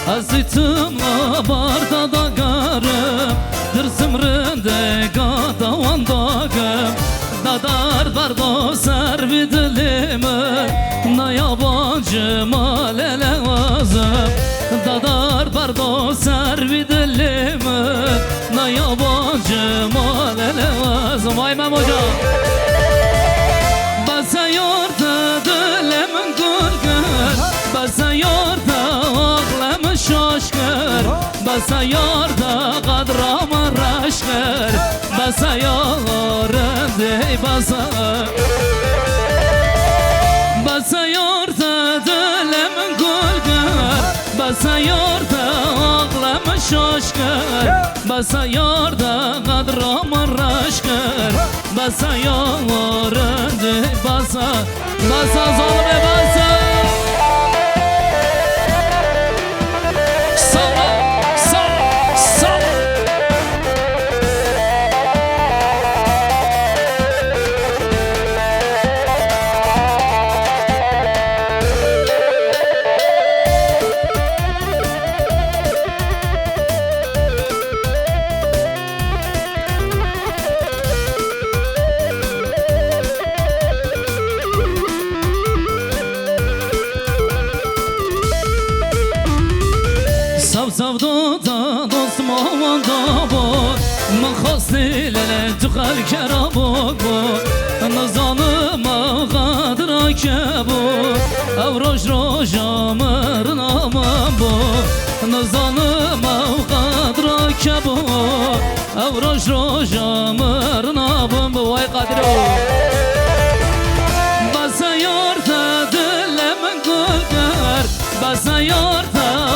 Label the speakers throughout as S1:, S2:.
S1: Azitım barda da garım Dırsımrında gadavan dağım Dadar bardo servi dilimi Na yabancı malele vazım Dadar bardo servi dilimi Na yabancı malele vazım Vay Mem Hoca Basa yorda dilimin gülgün Basa yorda ağlamın şaşkır Basa yorda kadramın raşkır Basa yorda basa Basa yorda dilimin gülgün Basa yorda ağlamın şaşkır Basa yorda kadramın raşkır Basa yorda basa Basa zalime basa Savdo da dostum avanda bu Mıkhasli lele tükhel kerabuk bu Nazanıma kadra kebu Evroş rojamır namam bu Nazanıma kadra kebu Evroş rojamır namam bu Vay Kadro Basa yorda dilemin gülgür Basa yorda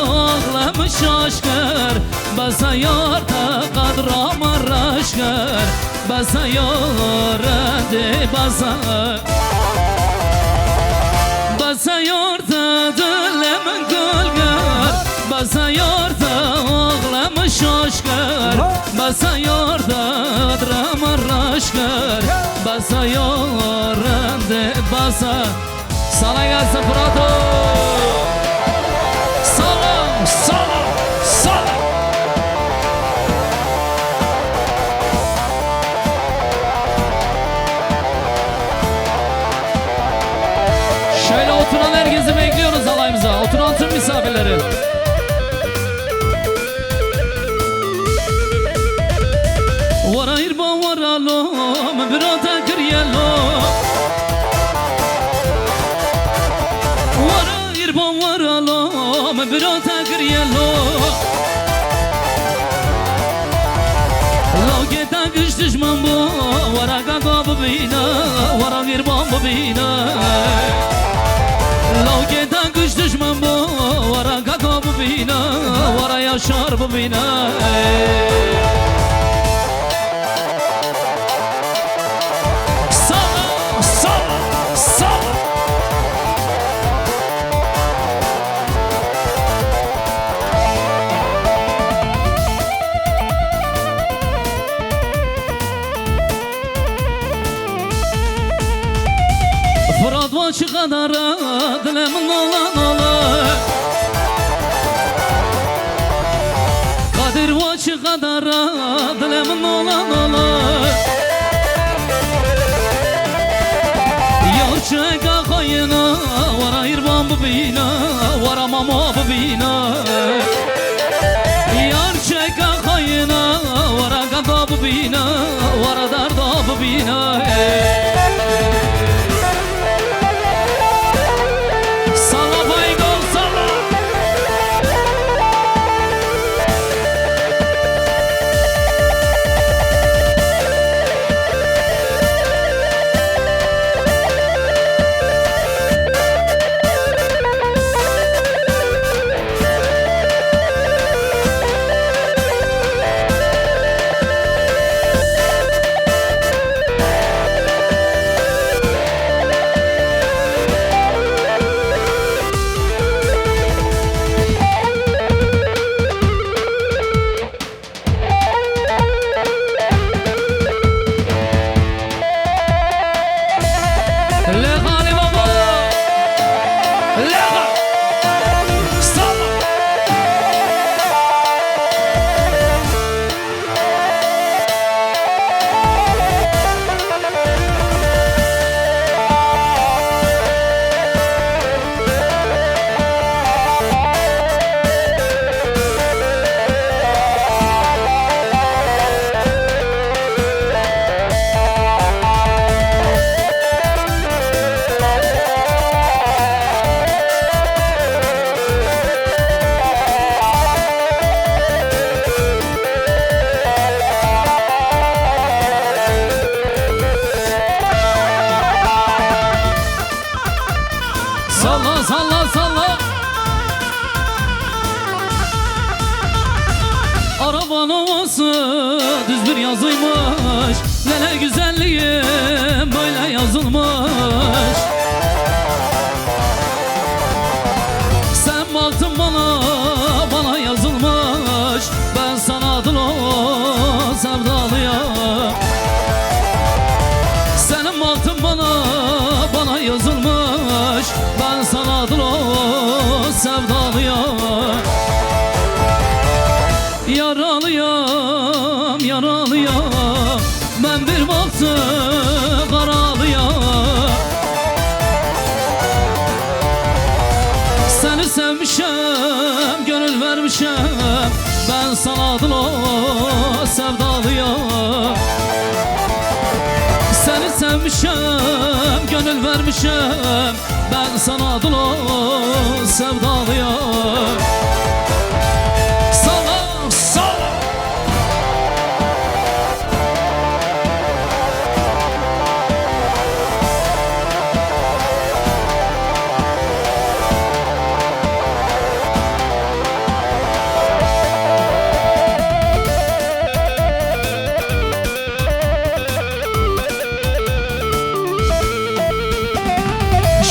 S1: ağlamın şaşkır Basa yorda kadramın raşkır Basa yorda basa Basa yorda dilemin gülgür Basa yorda ağlamın şaşkır Basa yorda kadramın raşkır Basa yorda basa Sana gelsin Prato Salam, salam, salam Şöyle oturan herkesi bekliyoruz alayımıza Oturan tüm misafirleri Vara irba vara lo Birata kiryalo Birata kiryalo Logeta güç düşman bu Vara kaka bu bina Vara girban bu bina Logeta güç düşman bu Vara kaka bu bina Vara yaşar bu bina Salam, salam, salam Fırat başı kadar dilemin olan olur Kadir başı kadar dilemin olan olur Yarçı kakayına Vara irban bu bina Vara mama bu bina Yarçı kakayına Vara kaka bu bina Vara darda bu bina Saman Ovası düz bir yazıymış, lele güzelliğim böyle yazılmış. Sen baktın bana yazılmış, ben sana adlı sevdalıyım. Senin baktın bana yazılmış, ben sana adlı sevdalıyım. Yaralıyım, yaralıyım, ben bir baktı karalıyım. Seni sevmişim, gönül vermişim, ben sana adlı sevdalıyım. Seni sevmişim, gönül vermişim, ben sana adlı sevdalıyım.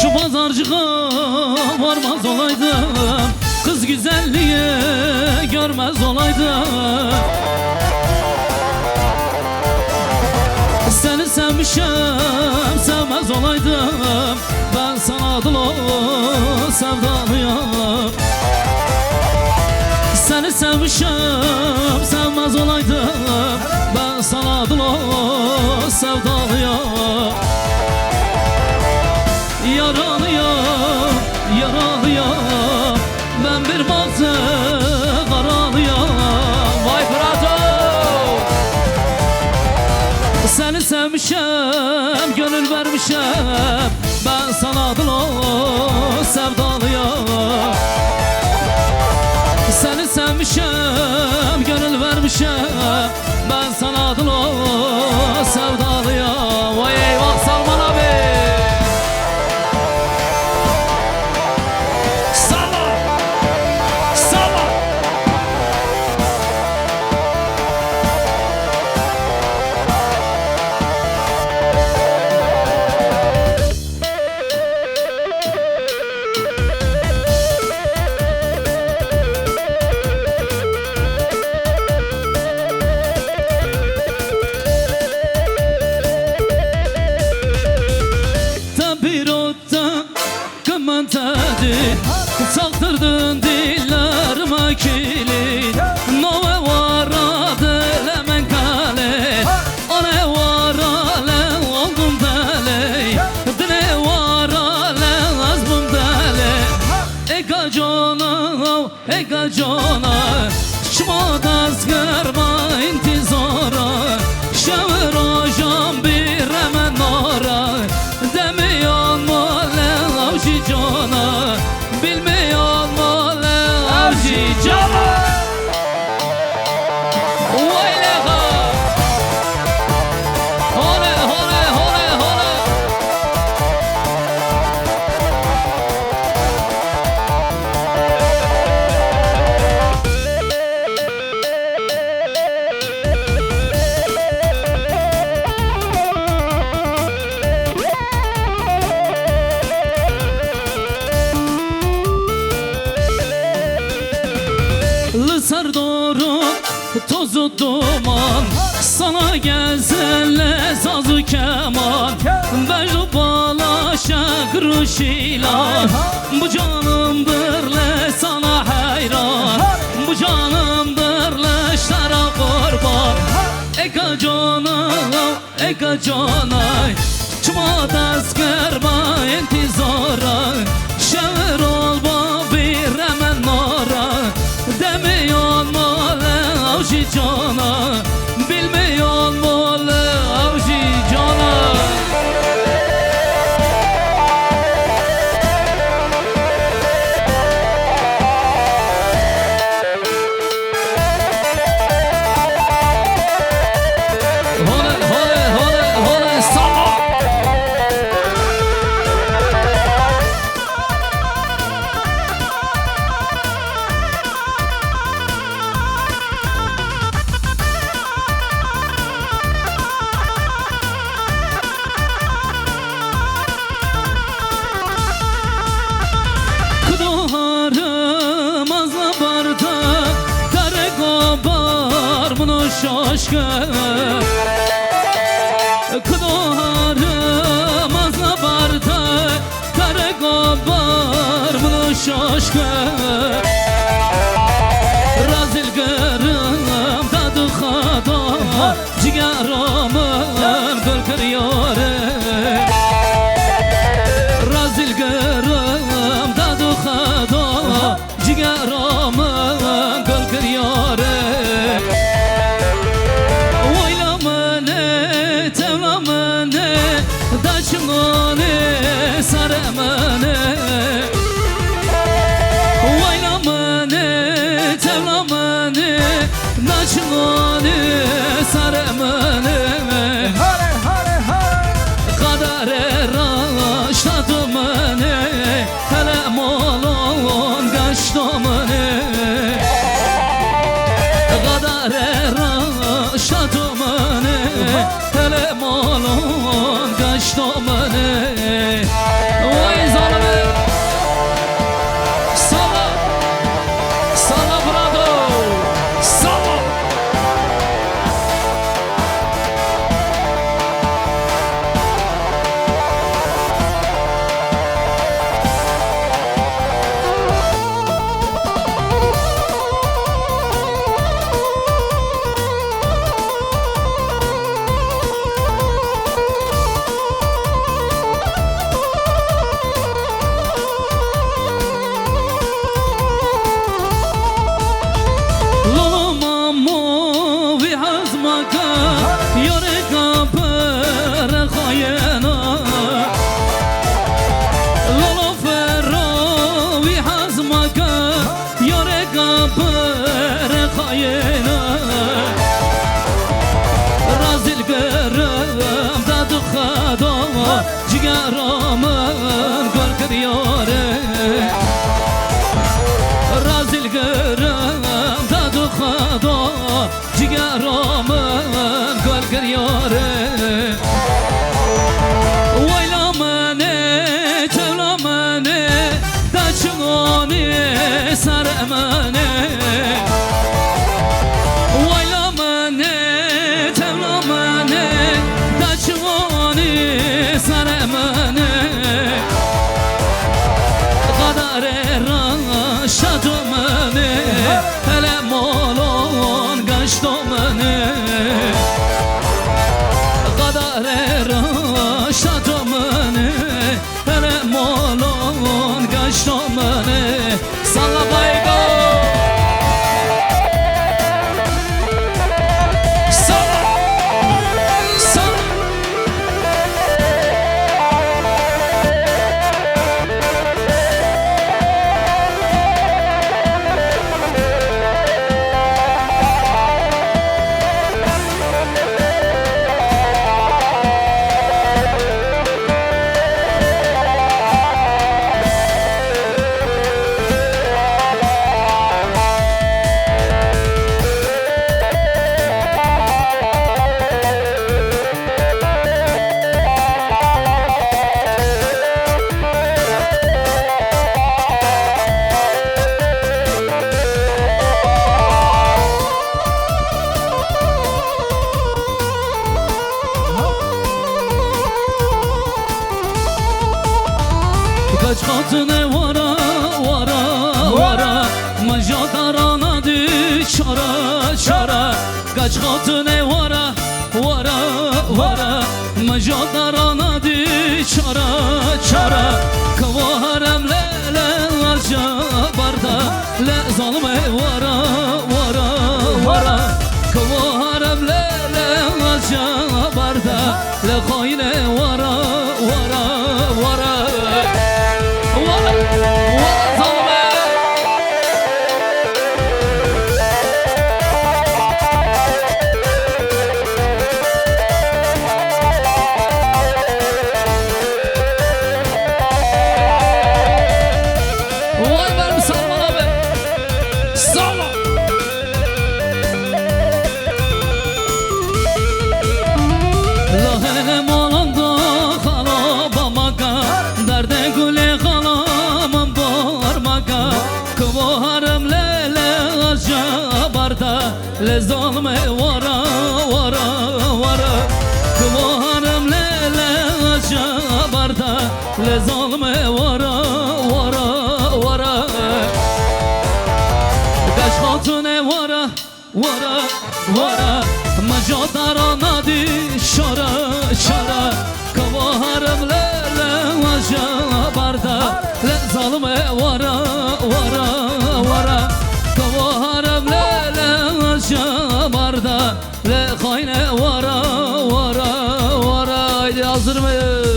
S1: Şu pazarcığa varmaz olaydım, kız güzelliği görmez olaydım. Seni sevmişim, sevmez olaydım, ben sana adlı sevdalıyım. Seni sevmişim, sevmez olaydım, ben sana adlı sevdalıyım. Yaralıyım, yaralıyım, ben bir baktı karalıyım. Vay Prato! Seni sevmişim, gönül vermişim, ben sana adlı sevdalıyım. Seni sevmişim, gönül vermişim, ben sana adlı sevdalıyım. Vay eyvah Salman abi! Çaktırdın dillerime kilit, nove varadı lemen kale, ane varale oldum deli, dile varale azmım deli. Eka cana, şma dazgırma intizara, şevir hocam bir hemen nara, demiyon mole avcı cana, bilmiyor mu le avcı cana. Vay leha, hole hole hole hole. Lısar doğru tozu duman, sana gelsenle sazı keman, Mecnun balaşa kırışıyla, bu canımdır le sana hayran, bu canımdır le şara kurban. Eka canay, çuma dazgırma intizara, şevir ol bir hemen nara, demiyor mu le avcı cana, bilmiyor mu le avcı cana. şaşkı Kıdoharım azla barda Kare gobar bunu şaşkı Razil gırım tadı khada Cigaramın gül kırıyore Razil gırım tadı khada Cigaramın gül kırıyore Oylamane tevlamane Daçmane saremane Oylamane tevlamane Daçmane saremane Kadere raştatumane Hele molon gaştumane Kadere raştatumane Hele molon gaştumane Vay zalime Sala Sala brado Sala Razil gırım tadı khada Cigaramın gül kırıyore Razil gırım tadı khada Cigaramın gül kırıyore Oylamane tevlamane Daçmane saremane saremane Kadere raşatumane Hele molon gaştumane Kadere raşatumane Hele molon gaştumane Salla baygo Kaç katına vara vara vara Majadarana çara çara Kaç katına vara vara vara Majadarana çara çara Kavaharem lele larca barda Le zalime vara vara vara Kavaharem lele larca barda Le khayne vara vara vara barda lezalme vara vara vara kıvarım lele aşa barda lezalme vara vara vara kaç hatune vara vara vara macadara nadi şara şara kıvarım lele aşa barda lezalme vara vara vara kıvarım lele aşa barda le khayne vara vara vara haydi hazır mıyız?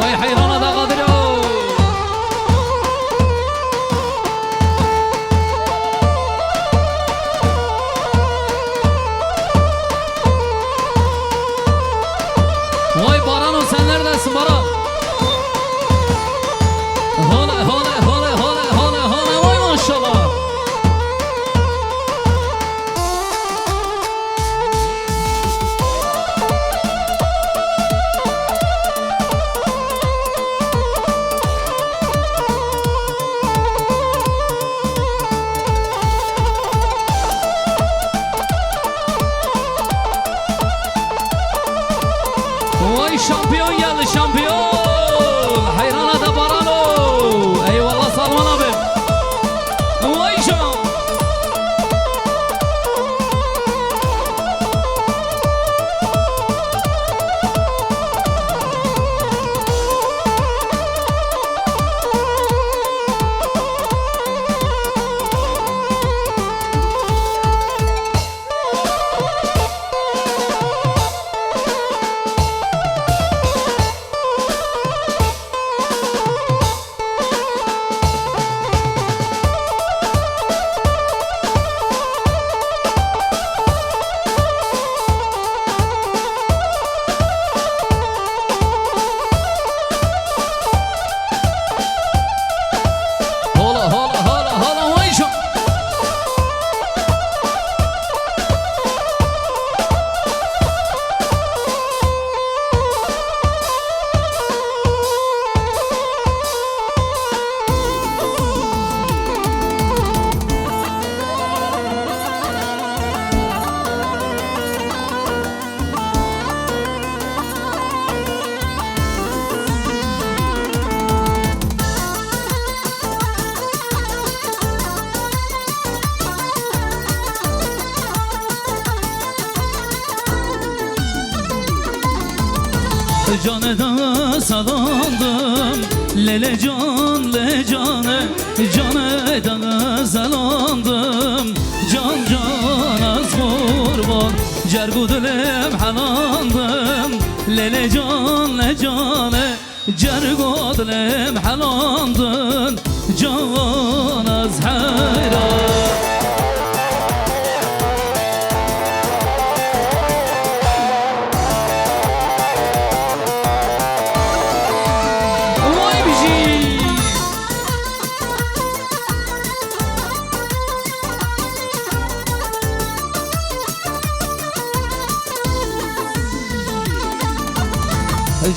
S1: Vay hayrana da kadir o. Vay Baran, sen neredesin Baran? Hole hole hole hole hole hole vay maşallah. Vay şampiyon geldi şampiyon. Hayrana da Barano. Eyvallah Salman abi. Vay şam. Hola hola hola hola vay şam. Cane da salandım lele can le cane cane da salandım can can az kurban cergudlem halandım lele can le cane cergudlem halandım can az hayran.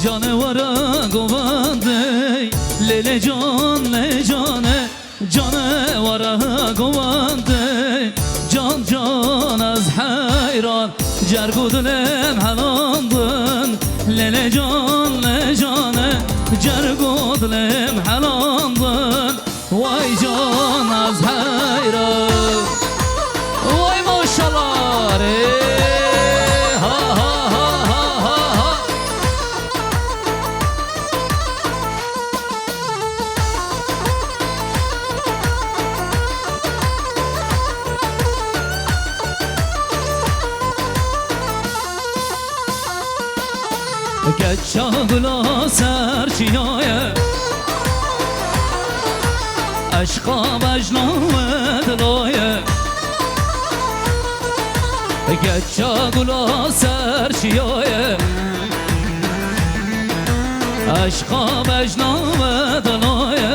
S1: Canevara govande lele can le cane canevara govande can can az hayran cergudlem halandın lele can le cane cergudlem halandın vay can az hayran vay maşallah ha ha ha ha ha ha. Geçağla serçiye aşka mecnun dilaye Geçağla serçiye aşka mecnun dilaye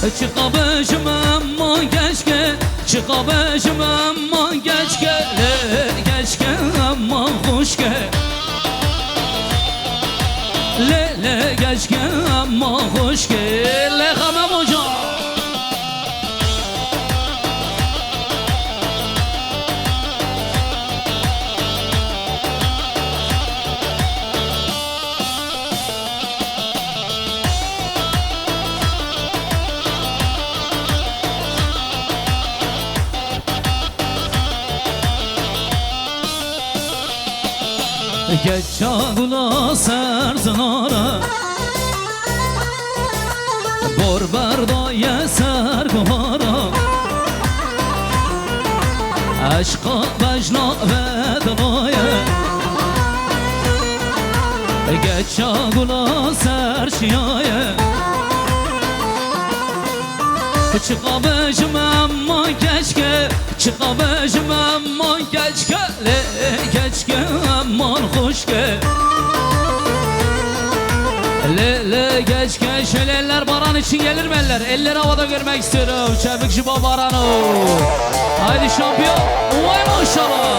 S1: Çıkabışım ama geçke Çıkabışım ama geçke Geçke ama hoşke Le geçke ama hoşke Le hamam hocam Geç çağla serzanara Borberdaya serguhara Aşka vecna ve dalaya Geç çağla serşiyaya Çıkabışım ama geçke Çıkabışım ama geçke Geçke aman hoşke Le geçke Şöyle eller baran için gelir mi eller? Elleri havada görmek istiyorum Çevikçi babaranı Haydi şampiyon Vay maşallah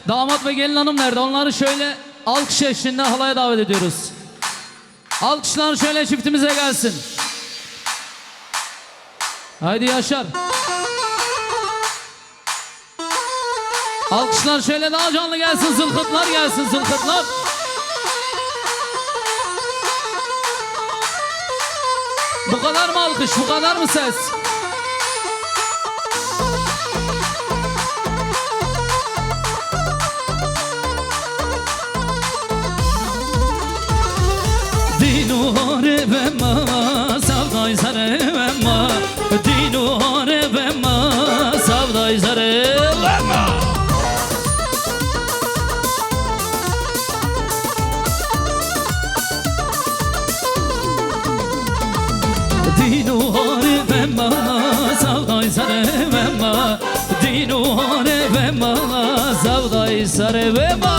S1: Damat ve gelin hanım nerede? Onları şöyle alkış eşliğinde halaya davet ediyoruz. Alkışlar şöyle çiftimize gelsin. Haydi Yaşar. Alkışlar şöyle daha canlı gelsin. Zılkıtlar gelsin, zılkıtlar. Bu kadar mı alkış? Bu kadar mı ses? Dinuhare vema savday sare vema Dinuhare vema savday sare vema Dinuhare vema savday sare vema Dinuhare vema savday sare vema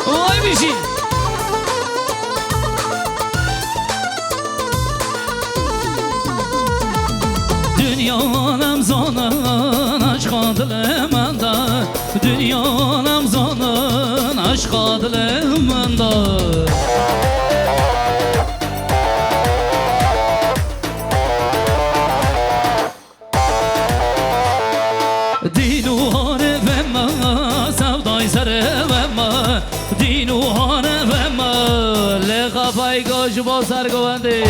S1: Vay bir şey. Dünyanım zonun aşka dilemenda Dünyanım zonun aşka dilemenda Dinu hare vema savday sare vema Dinu روحانه به مال خفای گوش با سرگونده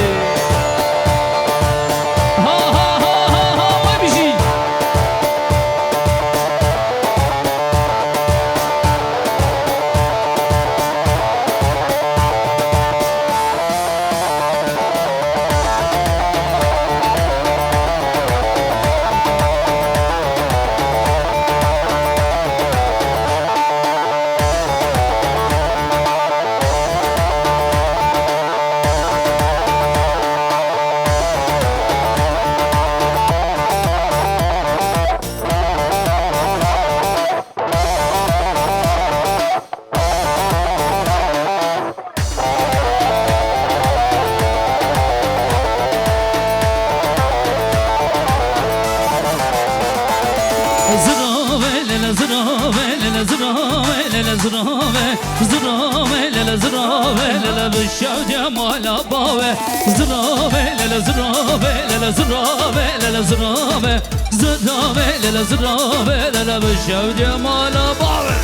S1: ها ها ها ها ها ما بیشی بالشوجة مالا باوة زرابة للا زرابة للا زرابة للا زرابة زرابة للا زرابة للا بالشوجة مالا باوة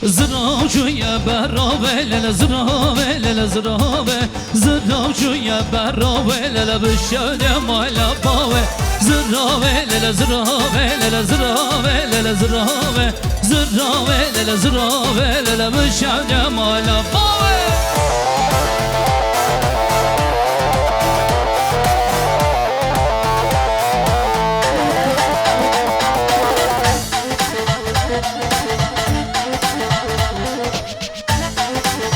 S1: زراب شوية برابة للا زرابة للا زرابة زراب شوية برابة للا بالشوجة مالا باوة زرابة للا زرابة للا زرابة للا زرابة زرابة للا زرابة للا بالشوجة مالا باوة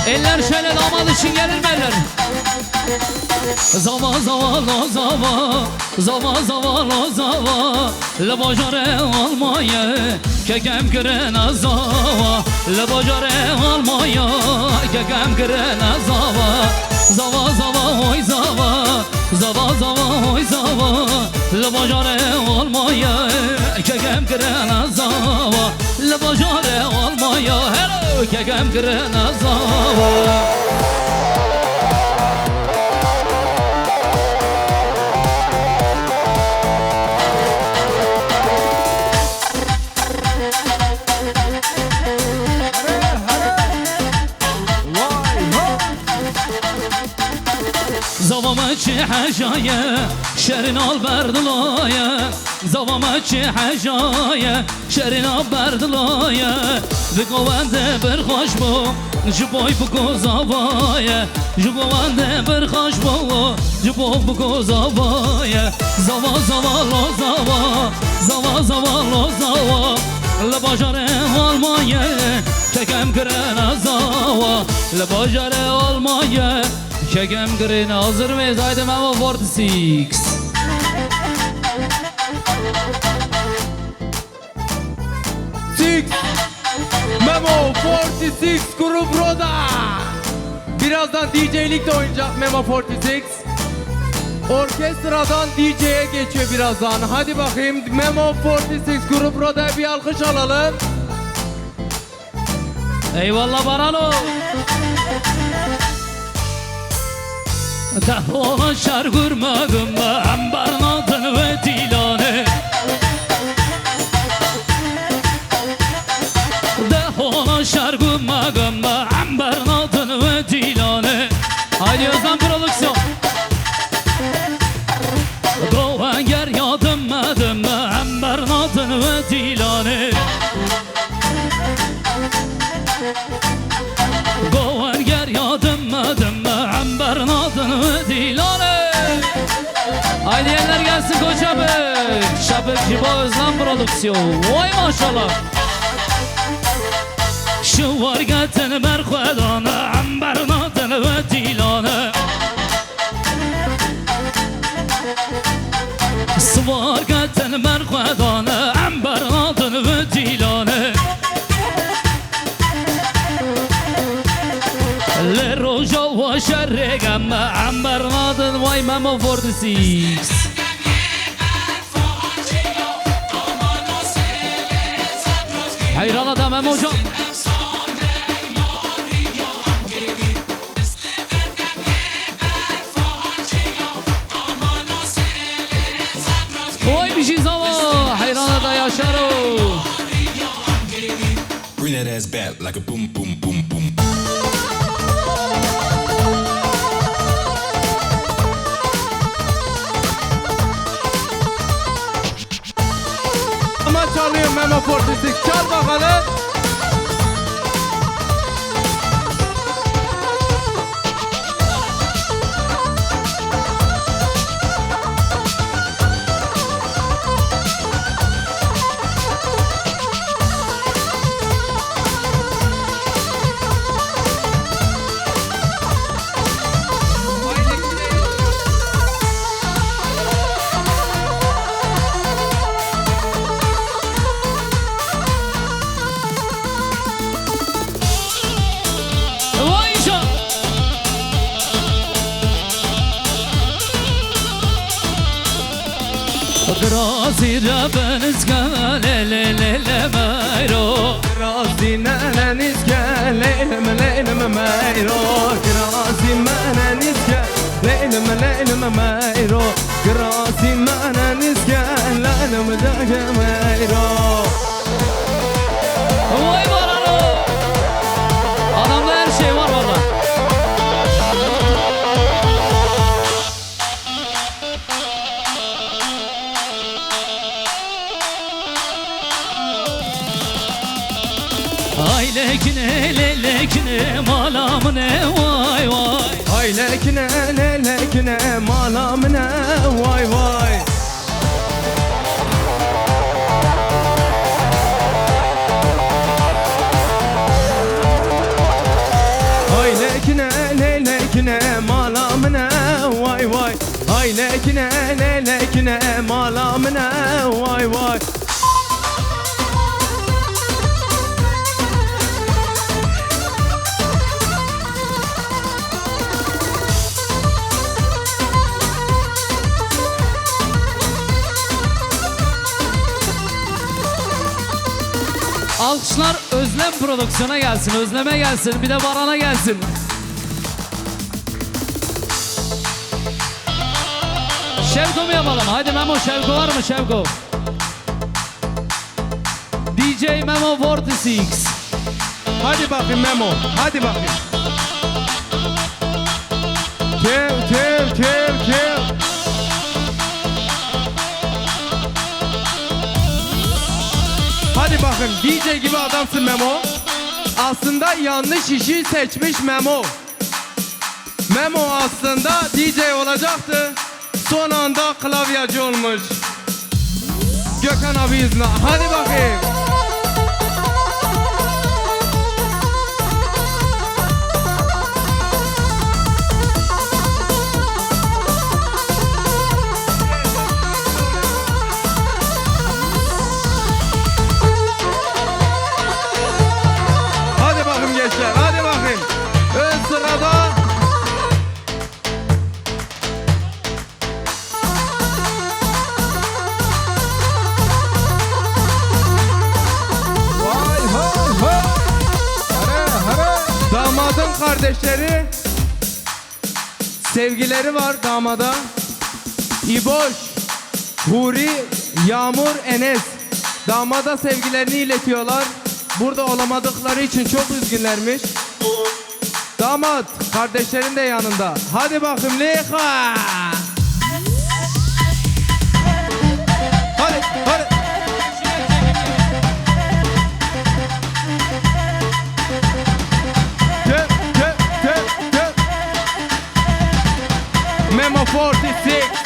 S1: Eller şöyle damat için gelir mi eller? Zava zava lo zava Zava zava lo zava Le bacare almaya Kekem kirena zava Le bacare almaya Kekem kirena zava Zava zava oy zava Zava zava oy zava Le bacare almaya Kekem kirena zava Le bacare almaya Hello Kekem kirena zava زوامه چه حجایه شرینال بردلایه زوامه چه حجایه شرینال بردلایه بگوانده برخوش بو جبوی بگو زوایه جبوانده برخوش بو جبو بگو زوایه زوا زوا لو زوا زوا زوا لو زوا لباجاره آلمایه ککم کرن زوا لباجاره آلمایه Çekem green hazır mıyız? Haydi Memo 46
S2: Memo 46 Grup Roda. Birazdan DJ'lik de oynayacak Memo 46. Orkestradan DJ'ye geçiyor birazdan. Hadi bakayım Memo 46 Grup Roda'ya bir alkış alalım.
S1: Eyvallah Barano. Dehona şer görmedim ben Bernadın ve Dilan'ı Dehona şer görmedim ben Bernadın ve Dilan'ı Haydi Özlem Prodüksiyon Doğan ger yadımmedim ben Bernadın ve Dilan'ı Doğan ger yadımmedim ben Bernadın ve Dilan'ı Haydi yerler gelsin Koçabık Şabık Jibo Özlem Prodüksiyon Vay maşallah Şu var getin berkvedanı Bernadın ve Dilan'ı Sıvar getin berkvedanı Bernadın ve Dilan'ı Le roja wa şerregem Bernadın vay Memo 46 Hayran adam Memo hocam
S3: that ass back like a boom, boom, boom, boom.
S2: Ama çalıyor Memo 46. Çal bakalım.
S1: Vay şa. Grazi rabeniz gale le le le mayro.
S2: Grazi neneniz gel leyleme leyleme meyro. Grazi meneniz gel leyleme leyleme meyro. Grazi meneniz gel leyleme leyleme meyro.
S1: Vay barano. Adamda her şey var valla. Ay lekine lelekine malamine vay vay.
S2: Ay lekine lekine malamine vay vay. Ay lekine lekine malamine vay vay. Ay lekine lekine malamine vay vay.
S1: Alkışlar Özlem Prodüksiyon'a gelsin, Özlem'e gelsin, bir de Baran'a gelsin. Şevko mu yapalım? Hadi Memo, Şevko var mı Şevko? DJ Memo 46.
S2: Hadi bakayım Memo, hadi bakayım. Kev. Hadi bakın DJ gibi adamsın Memo. Aslında yanlış işi seçmiş Memo. Memo aslında DJ olacaktı. Son anda klavyeci olmuş. Gökhan abi yüzüne. Hadi bakayım. Hadi bakayım gençler, hadi bakayım. Ön sırada vay hay hay. Damadın kardeşleri, sevgileri var damada. İboş, Huri, Yağmur, Enes. Damada sevgilerini iletiyorlar. Burada olamadıkları için çok üzgünlermiş. Damat, kardeşlerin de yanında. Hadi bakayım Leyha. Hadi. Gel. Memo 46.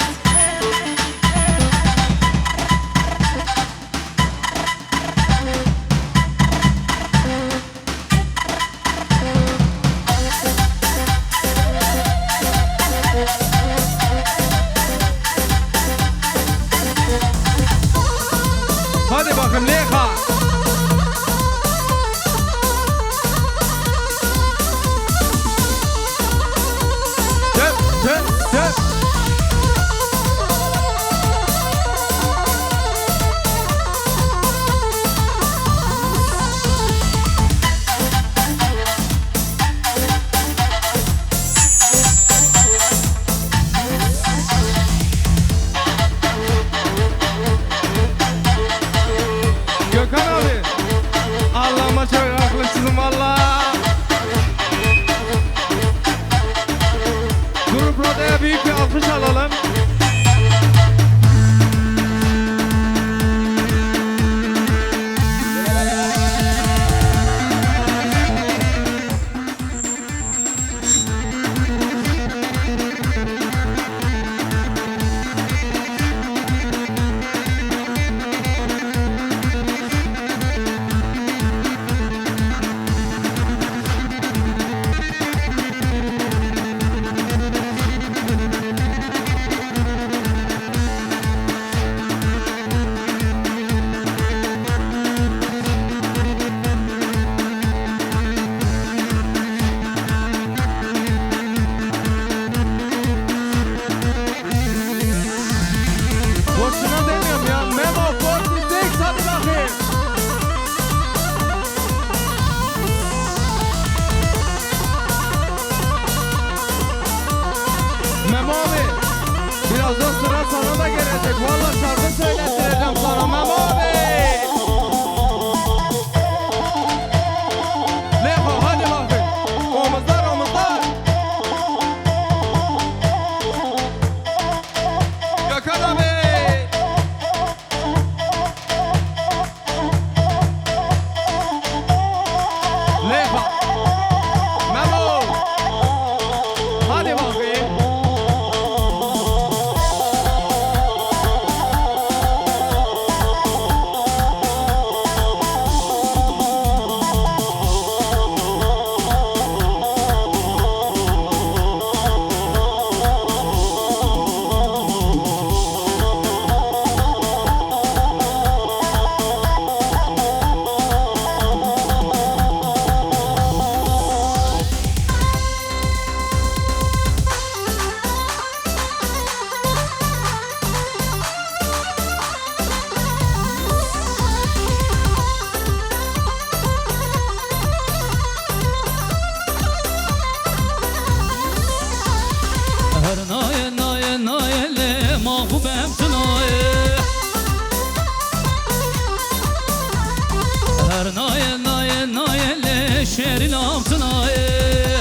S1: şehrin altına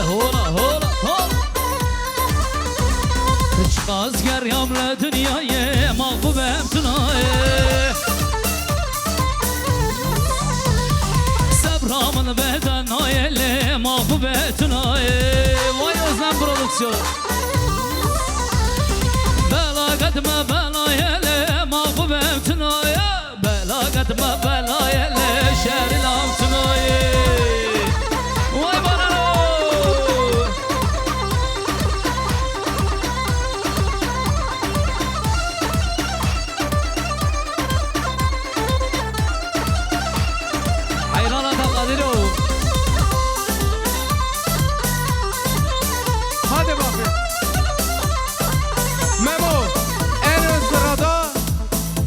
S1: Hola hola hola Çıkaz ger yamle dünyaya mahbubem tınaya Sebramın beden ayele mahbubetine Vay Özlem Prodüksiyon Belagatme belayele mahbubetine Belagatme belayele şehrin altına Vay bana Hayrana takadiro
S2: Hadi bakayım. Memo en ön sırada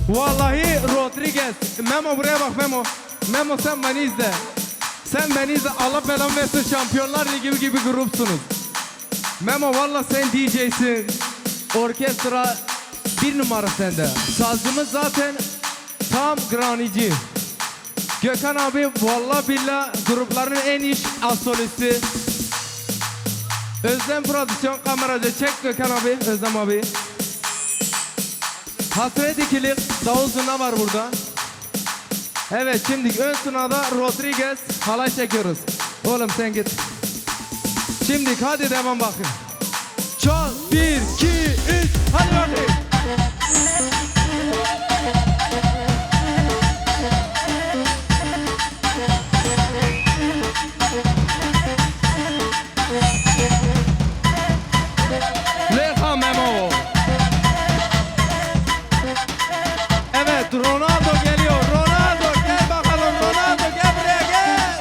S2: vallahi Rodriguez. Memo buraya bak Memo. Memo sen beni izle. Sen beni izle. Allah belanı versin, Şampiyonlar Ligi gibi grupsunuz. Memo valla sen DJ'sin. Orkestra bir numara sende. Sazcımız zaten tam granici. Gökhan abi valla billah grupların en iyi solisti. Özlem Prodüksiyon kameracı çek Gökhan abi, Özlem abi. Hasret ikilik davul zurna var burada. Evet şimdi ön sınavda Rodriguez halay çekiyoruz. Oğlum sen git. Şimdi hadi devam bakın. Çal 1 2 3 hadi bakayım. Leha Memo. Evet Ronaldo geliyor. Ronaldo gel bakalım. Ronaldo gel buraya gel.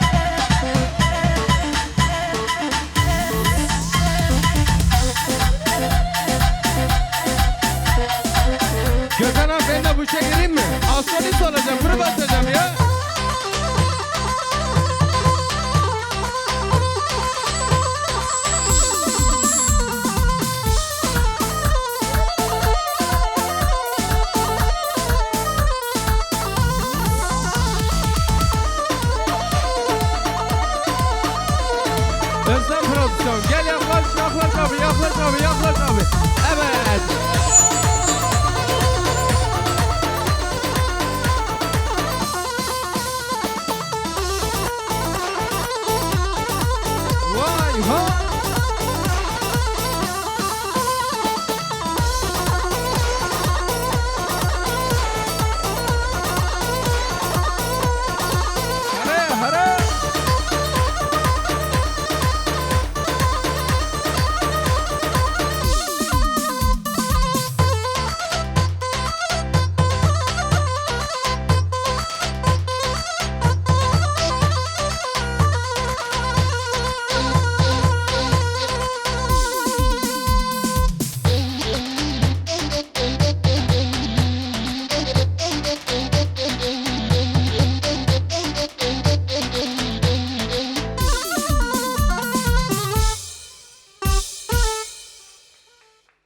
S2: Gökhan abi ben de bu işe gireyim mi? Assolist olacağım. Kuru basacağım ya. Özlem Prodüksiyon gel yaklaş yaklaş abi yaklaş abi yaklaş abi. Evet. Vay vay.